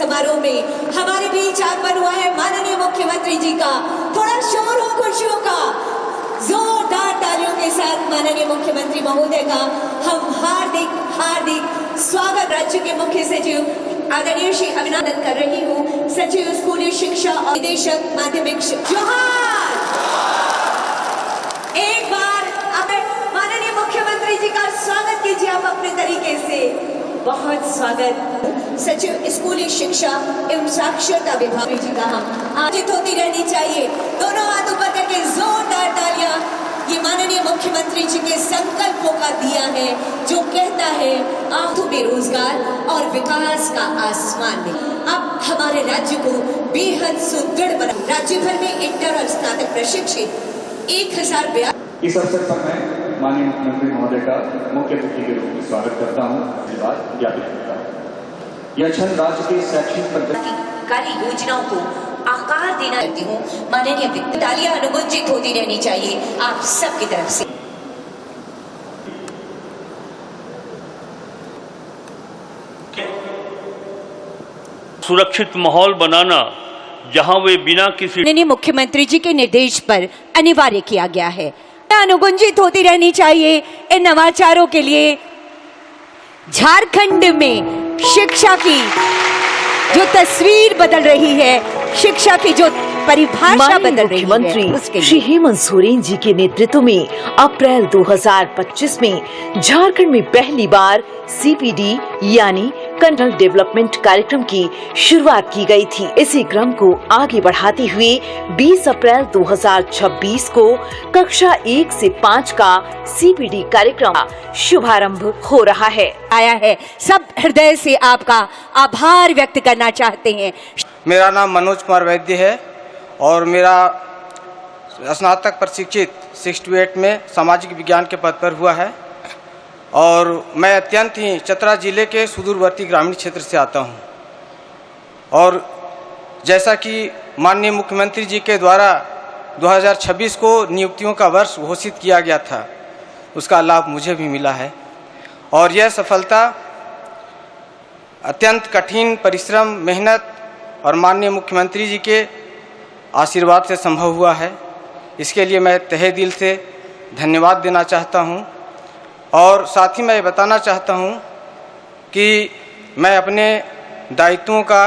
समारोह में हमारे बीच आगमन हुआ है माननीय मुख्यमंत्री जी का। थोड़ा शोर हो खुशियों का, जोरदार तालियों के साथ माननीय मुख्यमंत्री महोदय का हम हार्दिक हार्दिक स्वागत। राज्य के मुख्य सचिव आदरणीय श्री अभिनंदन कर रही हूँ। सचिव स्कूली शिक्षा और निदेशक माध्यमिक जोहार। एक बार माननीय मुख्यमंत्री जी का स्वागत कीजिए आप अपने तरीके से। बहुत स्वागत। सचिव स्कूली शिक्षा एवं साक्षरता विभाग जी का हम आयोजित होती रहनी चाहिए। दोनों हाथ ऊपर करके जोरदार तालियां। ये माननीय मुख्यमंत्री जी के संकल्पों का दिया है जो कहता है आंखों में रोजगार और विकास का आसमान में। अब हमारे राज्य को बेहद सुदृढ़ बना। राज्य भर में इंटर और स्नातक प्रशिक्षित 1000 इस अवसर पर मैं माननीय मुख्यमंत्री महोदय का मुख्य अतिथि के रूप में स्वागत करता हूँ, धन्यवाद ज्ञापित करता हूँ। यह क्षण राज्य के शैक्षणिक कार्य योजनाओं को आकार देना चाहती हूँ। माननीय वित्त तालियां अनुगुंजित होती रहनी चाहिए आप सबकी तरफ से। सुरक्षित माहौल बनाना जहां वे बिना किसी माननीय मुख्यमंत्री जी के निर्देश पर अनिवार्य किया गया है। अनुगुंजित होती रहनी चाहिए इन नवाचारों के लिए। झारखंड में शिक्षा की जो तस्वीर बदल रही है, शिक्षा की जो परिभाषा बदल रही है, मुख्यमंत्री श्री हेमंत सोरेन जी के नेतृत्व में अप्रैल 2025 में झारखंड में पहली बार CPD यानी कंट्रोल डेवलपमेंट कार्यक्रम की शुरुआत की गई थी। इसी क्रम को आगे बढ़ाते हुए 20 अप्रैल 2026 को कक्षा 1 से 5 का CPD कार्यक्रम का शुभारंभ हो रहा है। आया है, सब हृदय से आपका आभार व्यक्त करना चाहते हैं। मेरा नाम मनोज कुमार वैद्य है और मेरा स्नातक प्रशिक्षित 6 to 8 में सामाजिक विज्ञान के पद पर हुआ है और मैं अत्यंत ही चतरा जिले के सुदूरवर्ती ग्रामीण क्षेत्र से आता हूं। और जैसा कि माननीय मुख्यमंत्री जी के द्वारा 2026 को नियुक्तियों का वर्ष घोषित किया गया था, उसका लाभ मुझे भी मिला है और यह सफलता अत्यंत कठिन परिश्रम, मेहनत और माननीय मुख्यमंत्री जी के आशीर्वाद से संभव हुआ है। इसके लिए मैं तहे दिल से धन्यवाद देना चाहता हूं और साथ ही मैं बताना चाहता हूं कि मैं अपने दायित्वों का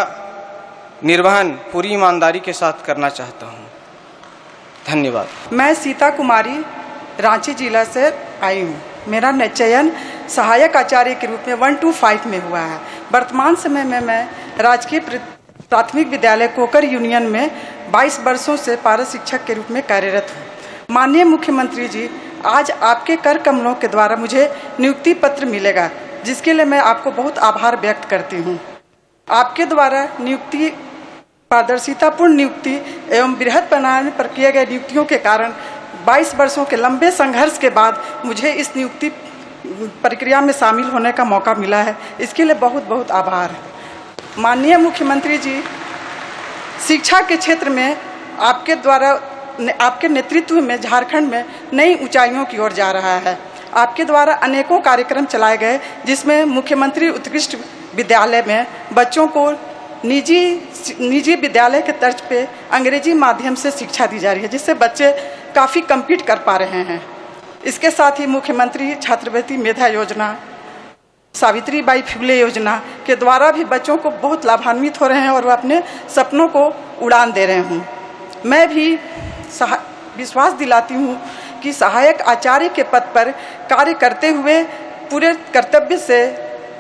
निर्वहन पूरी ईमानदारी के साथ करना चाहता हूं। धन्यवाद। मैं सीता कुमारी रांची जिला से आई हूँ। मेरा चयन सहायक आचार्य के रूप में 1 to 5 में हुआ है। वर्तमान समय में मैं राजकीय प्राथमिक विद्यालय कोकर यूनियन में 22 वर्षों से पारा शिक्षक के रूप में कार्यरत हूँ। माननीय मुख्यमंत्री जी, आज आपके कर कमलों के द्वारा मुझे नियुक्ति पत्र मिलेगा, जिसके लिए मैं आपको बहुत आभार व्यक्त करती हूँ। आपके द्वारा नियुक्ति पारदर्शितापूर्ण नियुक्ति एवं बृहद पैमाने पर किए गए नियुक्तियों के कारण 22 वर्षों के लंबे संघर्ष के बाद मुझे इस नियुक्ति प्रक्रिया में शामिल होने का मौका मिला है। इसके लिए बहुत बहुत आभार। माननीय मुख्यमंत्री जी, शिक्षा के क्षेत्र में आपके द्वारा आपके नेतृत्व में झारखंड में नई ऊंचाइयों की ओर जा रहा है। आपके द्वारा अनेकों कार्यक्रम चलाए गए, जिसमें मुख्यमंत्री उत्कृष्ट विद्यालय में बच्चों को निजी विद्यालय के तर्ज पे अंग्रेजी माध्यम से शिक्षा दी जा रही है, जिससे बच्चे काफ़ी कम्पीट कर पा रहे हैं। इसके साथ ही मुख्यमंत्री छात्रवृत्ति मेधा योजना, सावित्रीबाई फुले योजना के द्वारा भी बच्चों को बहुत लाभान्वित हो रहे हैं और वह अपने सपनों को उड़ान दे रहे हूँ। मैं भी विश्वास दिलाती हूँ कि सहायक आचार्य के पद पर कार्य करते हुए पूरे कर्तव्य से,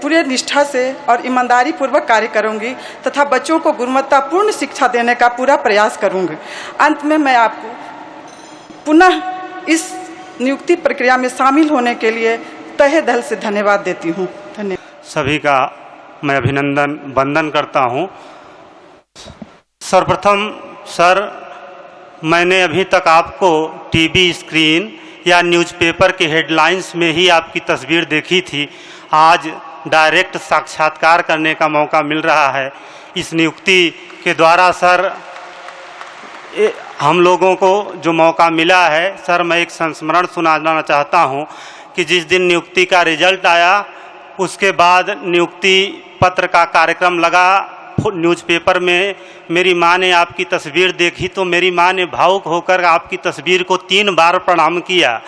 पूरे निष्ठा से और ईमानदारी पूर्वक कार्य करूँगी तथा बच्चों को गुणवत्तापूर्ण शिक्षा देने का पूरा प्रयास करूँगी। अंत में मैं आपको पुनः इस नियुक्ति प्रक्रिया में शामिल होने के लिए तहे दिल से धन्यवाद देती हूँ। धन्यवाद। सभी का मैं अभिनंदन वंदन करता हूँ। सर्वप्रथम सर, मैंने अभी तक आपको टीवी स्क्रीन या न्यूज़पेपर के हेडलाइंस में ही आपकी तस्वीर देखी थी। आज डायरेक्ट साक्षात्कार करने का मौका मिल रहा है। इस नियुक्ति के द्वारा सर हम लोगों को जो मौका मिला है, सर मैं एक संस्मरण सुनाना चाहता हूँ कि जिस दिन नियुक्ति का रिजल्ट आया उसके बाद नियुक्ति पत्र का कार्यक्रम लगा न्यूज़पेपर में मेरी माँ ने आपकी तस्वीर देखी तो मेरी माँ ने भावुक होकर आपकी तस्वीर को 3 बार प्रणाम किया।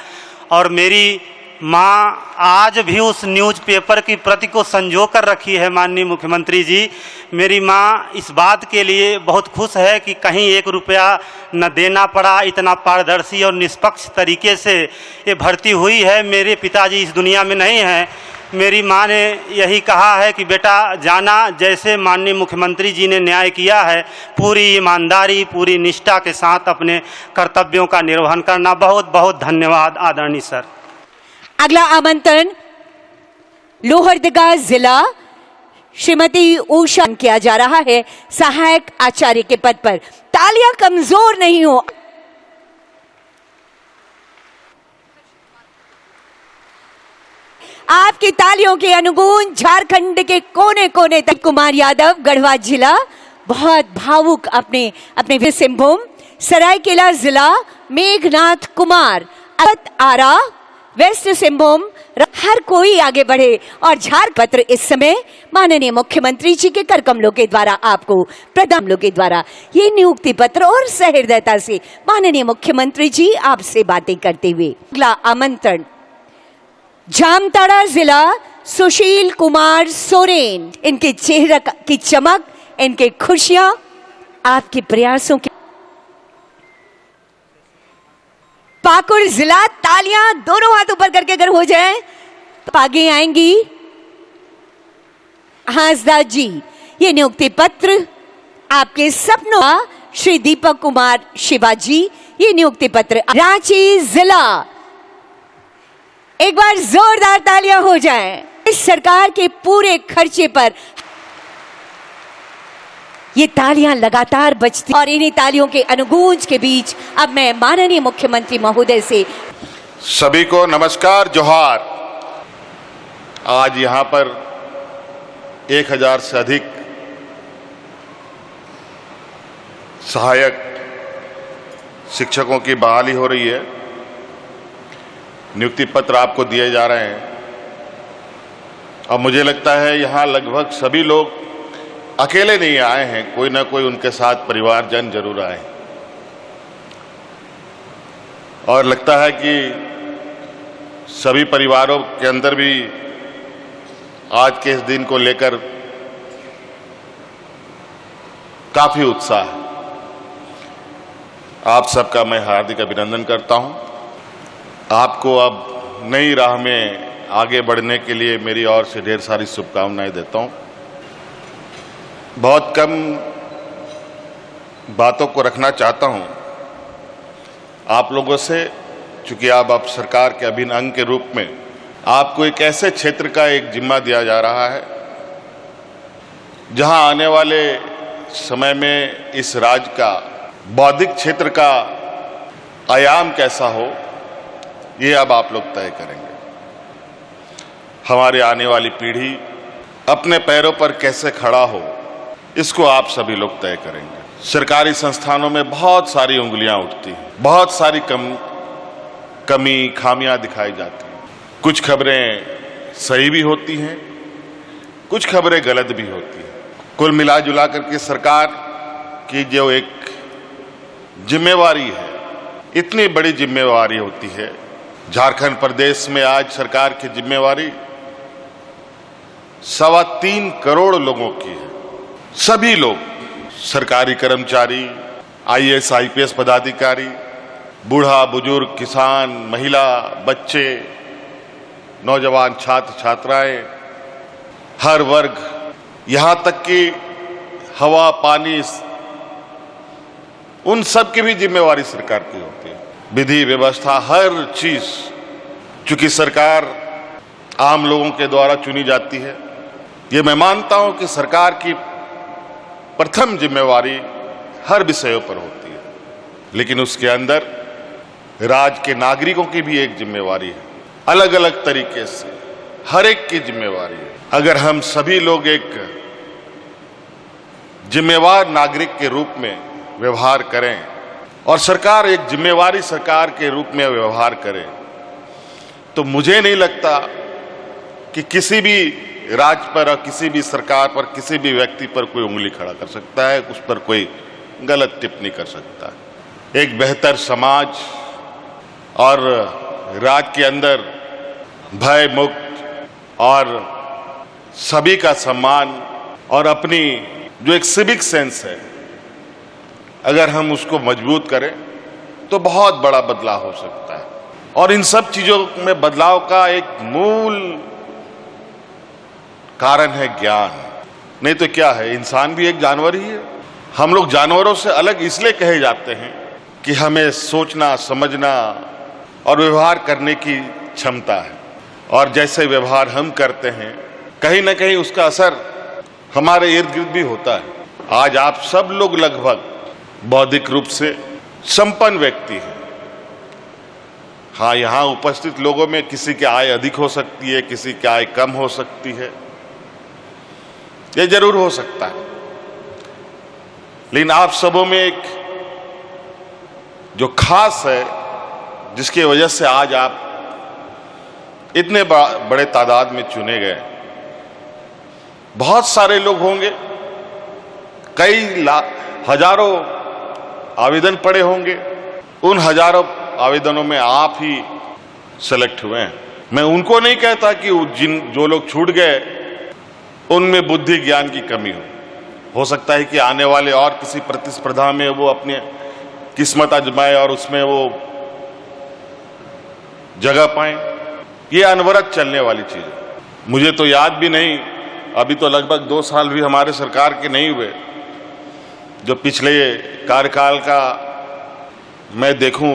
और मेरी माँ आज भी उस न्यूज़पेपर की प्रति को संजो कर रखी है। माननीय मुख्यमंत्री जी, मेरी माँ इस बात के लिए बहुत खुश है कि कहीं 1 रुपया न देना पड़ा, इतना पारदर्शी और निष्पक्ष तरीके से ये भर्ती हुई है। मेरे पिताजी इस दुनिया में नहीं हैं। मेरी माँ ने यही कहा है कि बेटा जाना, जैसे माननीय मुख्यमंत्री जी ने न्याय किया है, पूरी ईमानदारी, पूरी निष्ठा के साथ अपने कर्तव्यों का निर्वहन करना। बहुत बहुत धन्यवाद आदरणीय सर। अगला आमंत्रण लोहरदगा जिला श्रीमती उषा किया जा रहा है सहायक आचार्य के पद पर। तालियां कमजोर नहीं हो। आपकी तालियों के अनुगूंज झारखंड के कोने कोने तक। कुमार यादव, गढ़वा जिला, बहुत भावुक अपने सिंहभूम। सरायकेला जिला मेघनाथ कुमार, आरा, वेस्ट सिंहभूम। हर कोई आगे बढ़े और झारपत्र इस समय माननीय मुख्यमंत्री जी के कर कमलों के द्वारा आपको प्रदान के द्वारा ये नियुक्ति पत्र और सहृदयता से माननीय मुख्यमंत्री जी आपसे बातें करते हुए। अगला आमंत्रण जामताड़ा जिला सुशील कुमार सोरेन। इनके चेहरे की चमक, इनके खुशियां आपके प्रयासों के। पाकुड़ जिला, तालियां दोनों हाथ ऊपर करके अगर हो जाए तो आगे आएंगी हासदा जी। ये नियुक्ति पत्र आपके सपनों का श्री दीपक कुमार शिवाजी। ये नियुक्ति पत्र रांची जिला। एक बार जोरदार तालियां हो जाएं। इस सरकार के पूरे खर्चे पर ये तालियां लगातार बजती और इन्हीं तालियों के अनुगूंज के बीच अब मैं माननीय मुख्यमंत्री महोदय से सभी को नमस्कार, जोहार। आज यहाँ पर 1000 से अधिक सहायक शिक्षकों की बहाली हो रही है। नियुक्ति पत्र आपको दिए जा रहे हैं और मुझे लगता है यहाँ लगभग सभी लोग अकेले नहीं आए हैं, कोई ना कोई उनके साथ परिवारजन जरूर आए। और लगता है कि सभी परिवारों के अंदर भी आज के इस दिन को लेकर काफी उत्साह है। आप सबका मैं हार्दिक अभिनंदन करता हूं। आपको अब नई राह में आगे बढ़ने के लिए मेरी ओर से ढेर सारी शुभकामनाएं देता हूं। बहुत कम बातों को रखना चाहता हूं आप लोगों से, चूंकि आप अब सरकार के अभिन्न अंग के रूप में आपको एक ऐसे क्षेत्र का एक जिम्मा दिया जा रहा है जहां आने वाले समय में इस राज्य का बौद्धिक क्षेत्र का आयाम कैसा हो, ये अब आप लोग तय करेंगे। हमारे आने वाली पीढ़ी अपने पैरों पर कैसे खड़ा हो, इसको आप सभी लोग तय करेंगे। सरकारी संस्थानों में बहुत सारी उंगलियां उठती हैं, बहुत सारी कमी खामियां दिखाई जाती हैं। कुछ खबरें सही भी होती हैं, कुछ खबरें गलत भी होती हैं। कुल मिला जुला करके सरकार की जो एक जिम्मेवारी है, इतनी बड़ी जिम्मेवारी होती है। झारखंड प्रदेश में आज सरकार की जिम्मेवारी 3.25 करोड़ लोगों की है। सभी लोग, सरकारी कर्मचारी, IAS IPS पदाधिकारी, बूढ़ा बुजुर्ग, किसान, महिला, बच्चे, नौजवान छात्र छात्राएं, हर वर्ग, यहां तक कि हवा पानी, उन सब की भी जिम्मेवारी सरकार की होती है। विधि व्यवस्था, हर चीज, चूंकि सरकार आम लोगों के द्वारा चुनी जाती है, ये मैं मानता हूं कि सरकार की प्रथम जिम्मेवारी हर विषयों पर होती है, लेकिन उसके अंदर राज्य के नागरिकों की भी एक जिम्मेवारी है। अलग अलग तरीके से हर एक की जिम्मेवारी है। अगर हम सभी लोग एक जिम्मेवार नागरिक के रूप में व्यवहार करें और सरकार एक जिम्मेवारी सरकार के रूप में व्यवहार करे, तो मुझे नहीं लगता कि किसी भी राज्य पर और किसी भी सरकार पर, किसी भी व्यक्ति पर कोई उंगली खड़ा कर सकता है, उस पर कोई गलत टिप्पणी कर सकता है। एक बेहतर समाज और राज्य के अंदर भय मुक्त और सभी का सम्मान और अपनी जो एक सिविक सेंस है, अगर हम उसको मजबूत करें तो बहुत बड़ा बदलाव हो सकता है। और इन सब चीजों में बदलाव का एक मूल कारण है ज्ञान। नहीं तो क्या है, इंसान भी एक जानवर ही है। हम लोग जानवरों से अलग इसलिए कहे जाते हैं कि हमें सोचना, समझना और व्यवहार करने की क्षमता है, और जैसे व्यवहार हम करते हैं कहीं ना कहीं उसका असर हमारे इर्द गिर्द भी होता है। आज आप सब लोग लगभग बौद्धिक रूप से संपन्न व्यक्ति हैं। हाँ, यहाँ उपस्थित लोगों में किसी की आय अधिक हो सकती है, किसी की आय कम हो सकती है, ये जरूर हो सकता है, लेकिन आप सबों में एक जो खास है, जिसकी वजह से आज आप इतने बड़े तादाद में चुने गए। बहुत सारे लोग होंगे, कई हजारों आवेदन पड़े होंगे, उन हजारों आवेदनों में आप ही सेलेक्ट हुए हैं। मैं उनको नहीं कहता कि जो लोग छूट गए उनमें बुद्धि ज्ञान की कमी हो सकता है कि आने वाले और किसी प्रतिस्पर्धा में वो अपनी किस्मत आजमाए और उसमें वो जगह पाए। ये अनवरत चलने वाली चीज है। मुझे तो याद भी नहीं, अभी तो लगभग 2 साल भी हमारे सरकार के नहीं हुए, जो पिछले कार्यकाल का मैं देखूं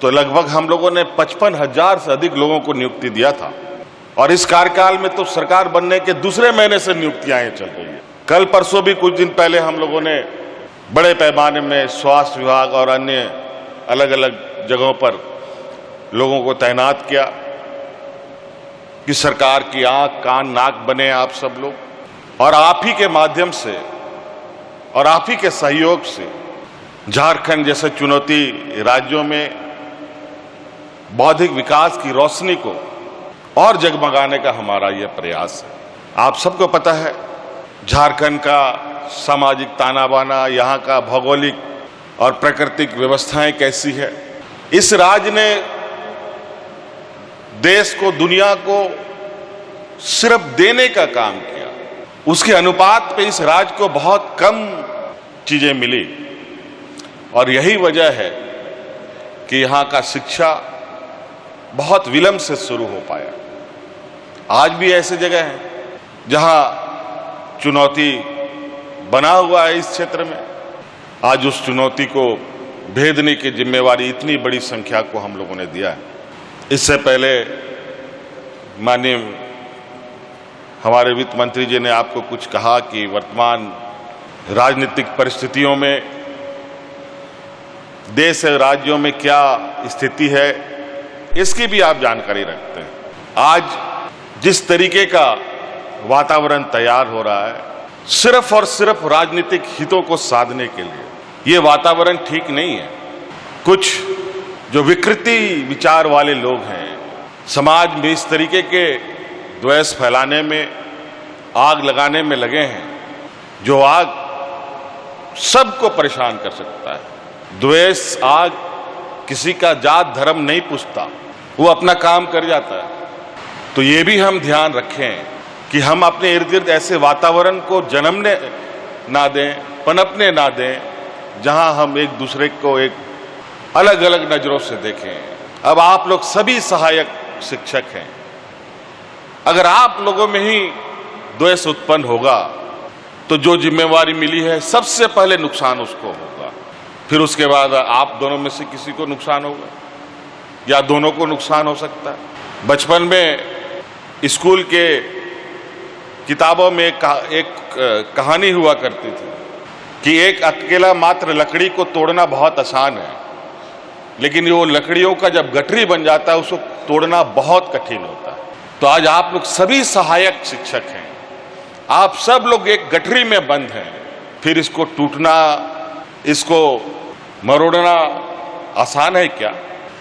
तो लगभग हम लोगों ने 55,000 से अधिक लोगों को नियुक्ति दिया था, और इस कार्यकाल में तो सरकार बनने के दूसरे महीने से नियुक्तियां चल रही है। कल परसों भी कुछ दिन पहले हम लोगों ने बड़े पैमाने में स्वास्थ्य विभाग और अन्य अलग अलग जगहों पर लोगों को तैनात किया कि सरकार की आंख कान नाक बने आप सब लोग, और आप ही के माध्यम से और आप ही के सहयोग से झारखंड जैसे चुनौती राज्यों में बौद्धिक विकास की रोशनी को और जगमगाने का हमारा यह प्रयास है। आप सबको पता है झारखंड का सामाजिक ताना बाना, यहाँ का भौगोलिक और प्राकृतिक व्यवस्थाएं कैसी है। इस राज्य ने देश को, दुनिया को सिर्फ देने का काम किया, उसके अनुपात पे इस राज्य को बहुत कम चीजें मिली, और यही वजह है कि यहाँ का शिक्षा बहुत विलंब से शुरू हो पाया। आज भी ऐसी जगह है जहाँ चुनौती बना हुआ है इस क्षेत्र में। आज उस चुनौती को भेदने की जिम्मेवारी इतनी बड़ी संख्या को हम लोगों ने दिया है। इससे पहले माननीय हमारे वित्त मंत्री जी ने आपको कुछ कहा कि वर्तमान राजनीतिक परिस्थितियों में देश और राज्यों में क्या स्थिति है, इसकी भी आप जानकारी रखते हैं। आज जिस तरीके का वातावरण तैयार हो रहा है सिर्फ और सिर्फ राजनीतिक हितों को साधने के लिए, ये वातावरण ठीक नहीं है। कुछ जो विकृति विचार वाले लोग हैं समाज में इस तरीके के द्वेष फैलाने में, आग लगाने में लगे हैं, जो आग सबको परेशान कर सकता है। द्वेष आग किसी का जात धर्म नहीं पूछता, वो अपना काम कर जाता है। तो ये भी हम ध्यान रखें कि हम अपने इर्द गिर्द ऐसे वातावरण को जन्मने ना दें, पनपने ना दें, जहां हम एक दूसरे को एक अलग अलग नजरों से देखें। अब आप लोग सभी सहायक शिक्षक हैं, अगर आप लोगों में ही द्वेष उत्पन्न होगा तो जो जिम्मेवारी मिली है सबसे पहले नुकसान उसको होगा, फिर उसके बाद आप दोनों में से किसी को नुकसान होगा या दोनों को नुकसान हो सकता है। बचपन में स्कूल के किताबों में एक कहानी हुआ करती थी कि एक अकेला मात्र लकड़ी को तोड़ना बहुत आसान है, लेकिन वो लकड़ियों का जब गठरी बन जाता है उसको तोड़ना बहुत कठिन होता है। तो आज आप लोग सभी सहायक शिक्षक हैं, आप सब लोग एक गठरी में बंद हैं, फिर इसको टूटना, इसको मरोड़ना आसान है क्या?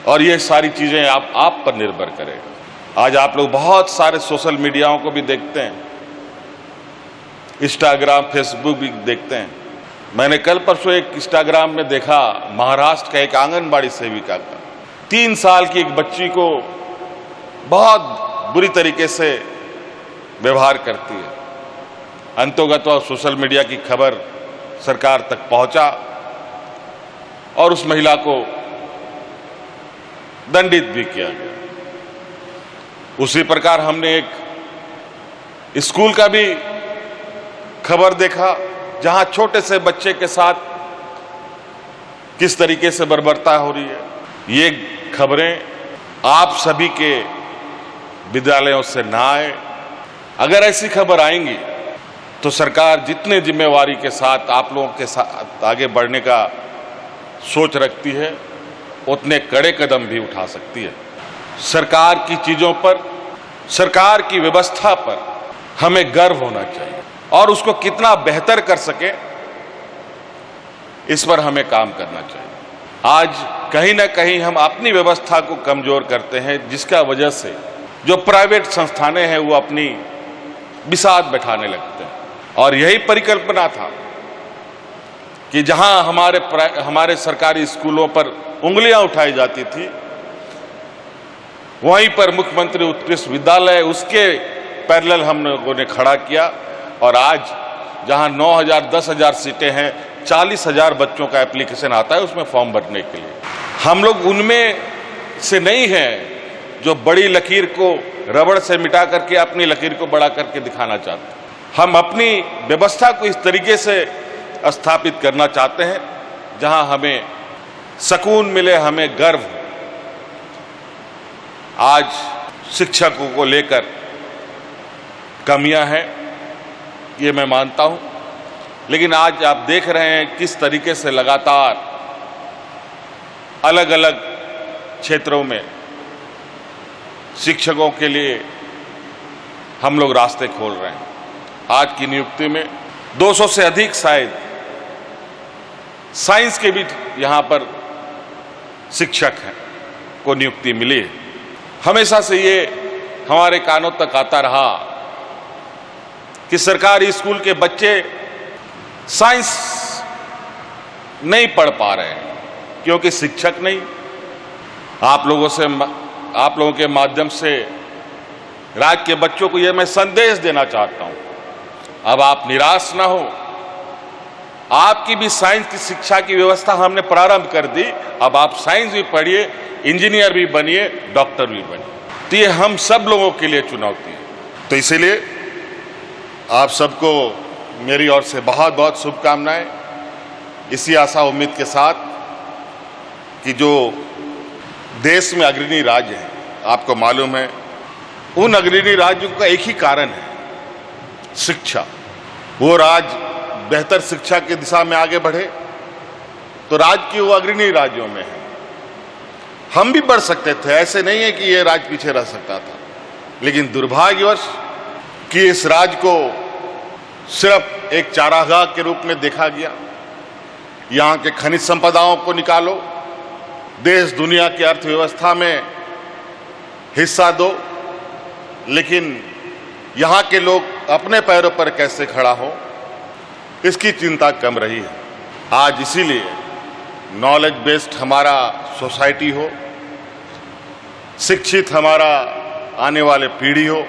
और ये सारी चीजें आप पर निर्भर करेगा। आज आप लोग बहुत सारे सोशल मीडियाओं को भी देखते हैं, इंस्टाग्राम फेसबुक भी देखते हैं। मैंने कल परसों एक इंस्टाग्राम में देखा महाराष्ट्र का एक आंगनबाड़ी सेविका का 3 साल की एक बच्ची को बहुत बुरी तरीके से व्यवहार करती है। अंतोगत सोशल मीडिया की खबर सरकार तक पहुंचा और उस महिला को दंडित भी किया गया। उसी प्रकार हमने एक स्कूल का भी खबर देखा जहां छोटे से बच्चे के साथ किस तरीके से बर्बरता हो रही है। ये खबरें आप सभी के विद्यालयों से ना आए। अगर ऐसी खबर आएंगी तो सरकार जितने जिम्मेवारी के साथ आप लोगों के साथ आगे बढ़ने का सोच रखती है, उतने कड़े कदम भी उठा सकती है। सरकार की चीजों पर, सरकार की व्यवस्था पर हमें गर्व होना चाहिए और उसको कितना बेहतर कर सके इस पर हमें काम करना चाहिए। आज कहीं ना कहीं हम अपनी व्यवस्था को कमजोर करते हैं, जिसका वजह से जो प्राइवेट संस्थानें हैं वो अपनी बिसात बैठाने लगते हैं। और यही परिकल्पना था कि जहां हमारे सरकारी स्कूलों पर उंगलियां उठाई जाती थी, वहीं पर मुख्यमंत्री उत्कृष्ट विद्यालय उसके पैरेलल हम लोगों ने खड़ा किया। और आज जहां 9,000 10,000 सीटें हैं, 40,000 बच्चों का एप्लीकेशन आता है उसमें फॉर्म भरने के लिए। हम लोग उनमें से नहीं हैं जो बड़ी लकीर को रबड़ से मिटा करके अपनी लकीर को बड़ा करके दिखाना चाहते हैं। हम अपनी व्यवस्था को इस तरीके से स्थापित करना चाहते हैं जहां हमें सुकून मिले, हमें गर्व। आज शिक्षकों को लेकर कमियां हैं, ये मैं मानता हूं, लेकिन आज आप देख रहे हैं किस तरीके से लगातार अलग अलग क्षेत्रों में शिक्षकों के लिए हम लोग रास्ते खोल रहे हैं। आज की नियुक्ति में 200 से अधिक शायद साइंस के भी यहाँ पर शिक्षक हैं को नियुक्ति मिली है। हमेशा से ये हमारे कानों तक आता रहा कि सरकारी स्कूल के बच्चे साइंस नहीं पढ़ पा रहे हैं क्योंकि शिक्षक नहीं। आप लोगों के माध्यम से राज्य के बच्चों को यह मैं संदेश देना चाहता हूं, अब आप निराश ना हो। आपकी भी साइंस की शिक्षा की व्यवस्था हमने प्रारंभ कर दी। अब आप साइंस भी पढ़िए, इंजीनियर भी बनिए, डॉक्टर भी बनिए। तो ये हम सब लोगों के लिए चुनौती है। तो इसीलिए आप सबको मेरी ओर से बहुत बहुत शुभकामनाएं, इसी आशा उम्मीद के साथ कि जो देश में अग्रणी राज्य हैं, आपको मालूम है उन अग्रणी राज्यों का एक ही कारण है, शिक्षा। वो राज्य बेहतर शिक्षा की दिशा में आगे बढ़े तो राज्य की वो अग्रणी राज्यों में है। हम भी बढ़ सकते थे, ऐसे नहीं है कि ये राज्य पीछे रह सकता था, लेकिन दुर्भाग्यवश कि इस राज्य को सिर्फ एक चारागाह के रूप में देखा गया। यहाँ के खनिज संपदाओं को निकालो, देश दुनिया की अर्थव्यवस्था में हिस्सा दो, लेकिन यहाँ के लोग अपने पैरों पर कैसे खड़ा हो इसकी चिंता कम रही है। आज इसीलिए नॉलेज बेस्ड हमारा सोसाइटी हो, शिक्षित हमारा आने वाले पीढ़ी हो।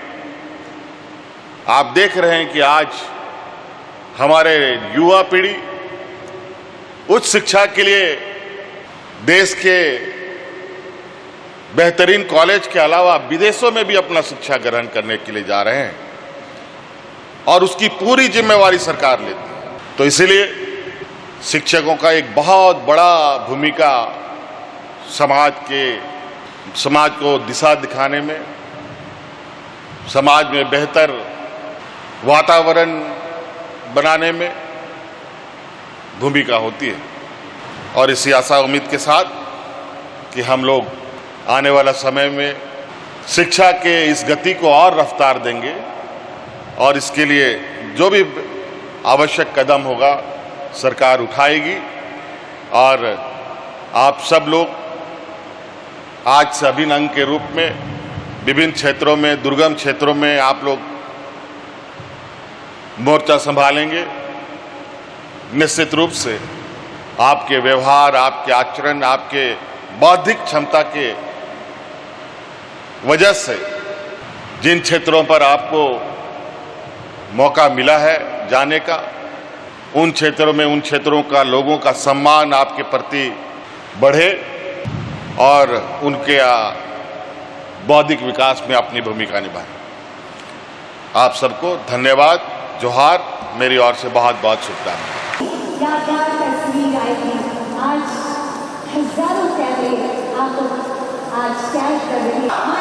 आप देख रहे हैं कि आज हमारे युवा पीढ़ी उच्च शिक्षा के लिए देश के बेहतरीन कॉलेज के अलावा विदेशों में भी अपना शिक्षा ग्रहण करने के लिए जा रहे हैं और उसकी पूरी जिम्मेवारी सरकार लेती है। तो इसलिए शिक्षकों का एक बहुत बड़ा भूमिका समाज को दिशा दिखाने में, समाज में बेहतर वातावरण बनाने में भूमिका होती है। और इसी आशा उम्मीद के साथ कि हम लोग आने वाला समय में शिक्षा के इस गति को और रफ्तार देंगे और इसके लिए जो भी आवश्यक कदम होगा सरकार उठाएगी। और आप सब लोग आज से अभिन्न अंग के रूप में विभिन्न क्षेत्रों में, दुर्गम क्षेत्रों में आप लोग मोर्चा संभालेंगे, निश्चित रूप से आपके व्यवहार, आपके आचरण, आपके बौद्धिक क्षमता के वजह से जिन क्षेत्रों पर आपको मौका मिला है जाने का, उन क्षेत्रों में उन क्षेत्रों का लोगों का सम्मान आपके प्रति बढ़े और उनके बौद्धिक विकास में अपनी भूमिका निभाएं। आप सबको धन्यवाद, जोहार, मेरी ओर से बहुत बहुत शुभकामनाएं। यादगार तस्वीर आएगी। आज हजारों कैमरे आपको आज कैद कर रहे हैं।